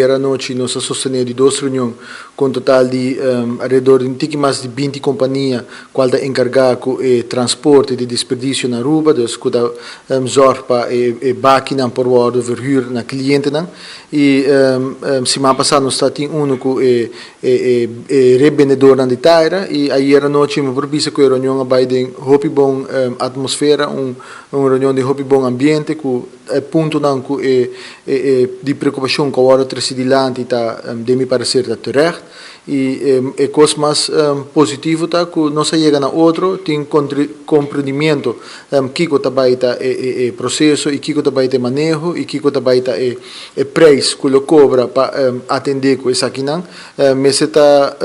Era noite nós sostenemos duas reuniões com total de alrededor de mais de 20 companhias, qual é encarregada com o transporte de desperdício na rua, dus que zorg para a máquina por ordem verhuur na cliente e semana passada nós tínhamos com o revendedor na Taira e aí era noite uma propícia com a reunião vai de hopi bom atmosfera, uma reunião de hopi bom ambiente com ponto não com de preocupação com a hora trascendilante tá de me parecer tá terecht e coisa mais positivo tá que nós chega na outro tem compreendimento kiko também tá processo e kiko também tá manejo e kiko também tá preço que lo cobra para atender com essa aqui não mas está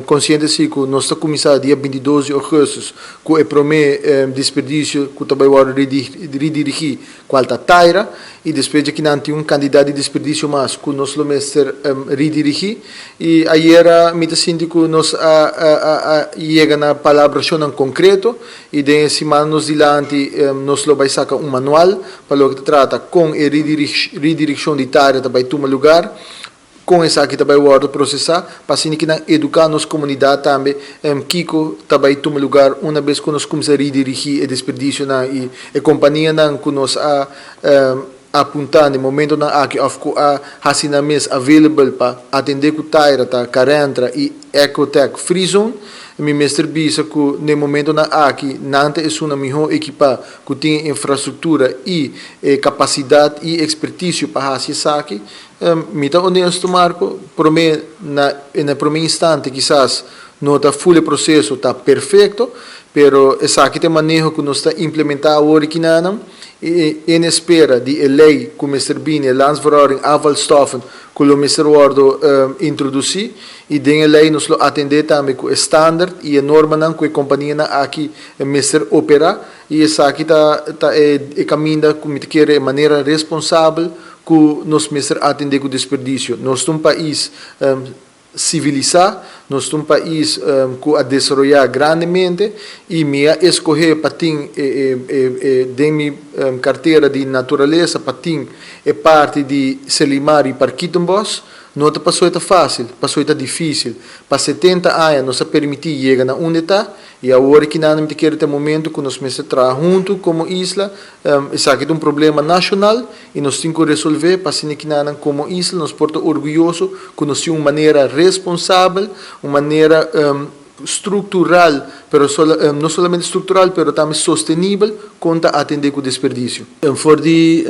consciente se que nós está começar dia 22 de agosto com o primeiro desperdício que também vai redirigir qual tá Taira e depois aqui não tem candidato de desperdício mais que nós lo mestre redirigir e aí era me síndico nós chega na palavra em concreto e de semana nos dilante nós lo vai sacar manual para o que trata com a redireção de Taira também toma lugar com essa aqui também o ordem processar para assim que educar nossa comunidade também Kiko também toma lugar uma vez que nós começamos a redirigir o desperdício e a companhia que nós apontar no momento na que há assinamentos available para atender com Taira tá Carentra e Ecotech Free Zone me mestre bisa que no momento na aqui nante é uma melhor equipa que tem infraestrutura e capacidade e expertise para fazer isso aqui me tá honesto Marco para mim na primeiro instante quizás não está full processo está perfeito pero essa aqui tem manejo que nós está implementar agora aqui não e em espera de lei que o Mr. Bini e landsverhouding afvalstoffen que o Mr. Wardo introduzir e de lei nós lo atender também com standard e a norma não que a companhia aqui Mr. opera e essa aqui tá caminha como te quer de maneira responsável que nós Mr. atender com desperdício nós somos um país civilizado, nós somos um país que a desenvolver grandemente e me escolher para ter de minha carteira de natureza para ter parte de Selimar e Parquitumbos não passou fácil, passou difícil para 70 anos nós permitir chegar na onde está e agora que não me quer ter momento que nós mesmos trabalhamos junto como isla isso aqui é um problema nacional e nós temos que resolver para assim que não como isla nós porta orgulhoso que nós temos uma maneira responsável uma maneira estrutural, pero não somente estrutural, pero também sostenível, conta atender com o desperdício. For de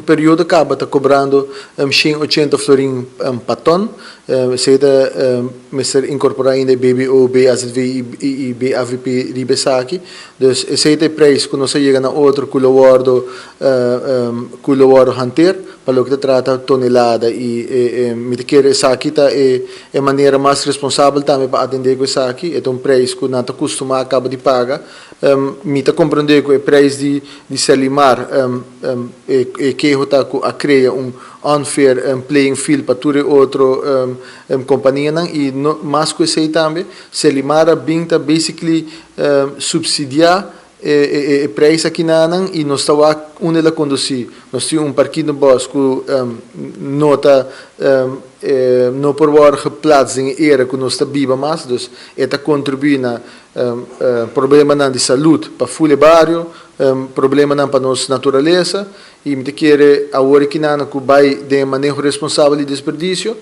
período acaba está cobrando 180 florin paton, se está incorporar ainda BBO, BAZV e BAVP Ribesaki, dus esse é o preço que nós chega na outro que o wardo hanter, para o que trata tonelada e me quer essa aqui tá é maneira mais responsável também para atender com essa aqui é um preço que não está acostumado acaba de pagar me está compreender que o preço de Selimar que está a criar unfair playing field para toda outra companhia e mais que isso também Selimar binta basically subsidiar preço aqui não e nós estamos onde ela conduzir nós temos parquinho bosque nota não por hora geplaatst em era que nós está viva mais dus está contribuindo problema não de saúde para o bairro problema não para nossa natureza e me quer agora que não que vai de manejo responsável de desperdício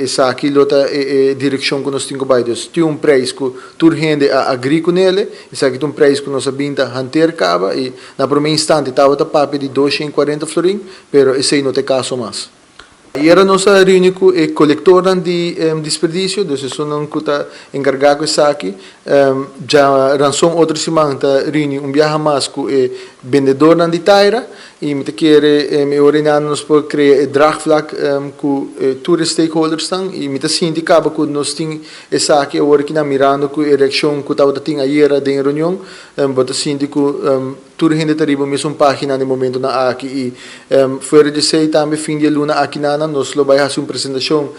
essa aqui outra direção que nós temos vai dus tem preço que tu rende a agrícola nele essa aqui tem preço que nós abinda hanter cava e na primeiro instante estava a papo de 240 florin pero esse não tem caso mais e era nossa reunião com o coletor de desperdício, então isso não está encarregado isso aqui. Já ransom outra semana está reunião viaja mais com o vendedor de Taira e me quer me orientar nos para criar draagvlak com todos os stakeholders estão e me sindicava que nós temos essa aqui agora que na mirando com a eleição que estava tendo ayer da reunião, bota síndico tudo gente arriba mesmo página no momento na aqui e fora de sei também fim de luna aqui na nós lo vai fazer uma apresentação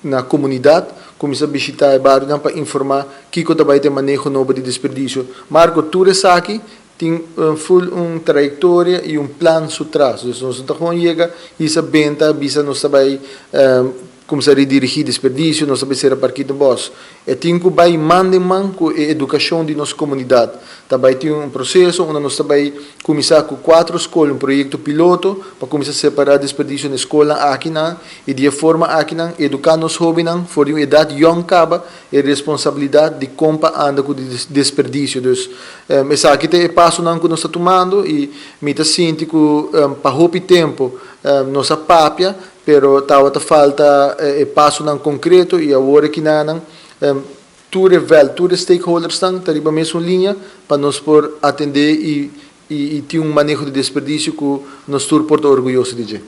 na comunidade começar a visitar o bairro para informar que vai ter manejo novo de desperdício Marco tudo isso aqui tem trajetória e plan atrás. Então, nós estamos chega e essa benta, bisa nós sabe como se redirigir desperdício, nós sabe ser a partir do boss. E tem que vai man com a educação de nossa comunidade. Também tem processo onde nós também começar com 4 escolas, projeto piloto, para começar a separar desperdício na escola aqui e de forma aqui educar nos jovens, for uma idade young caba, e responsabilidade de compra anda com desperdício. Então, essa aqui é o passo que nós estamos tomando e me está sentindo que para roubar tempo nossa papia, pero tawata falta passo nan concreto e agora que nan tudo stakeholders estão tariba mesmo linha para nós por atender e ter manejo de desperdício que nós por orgulhoso de.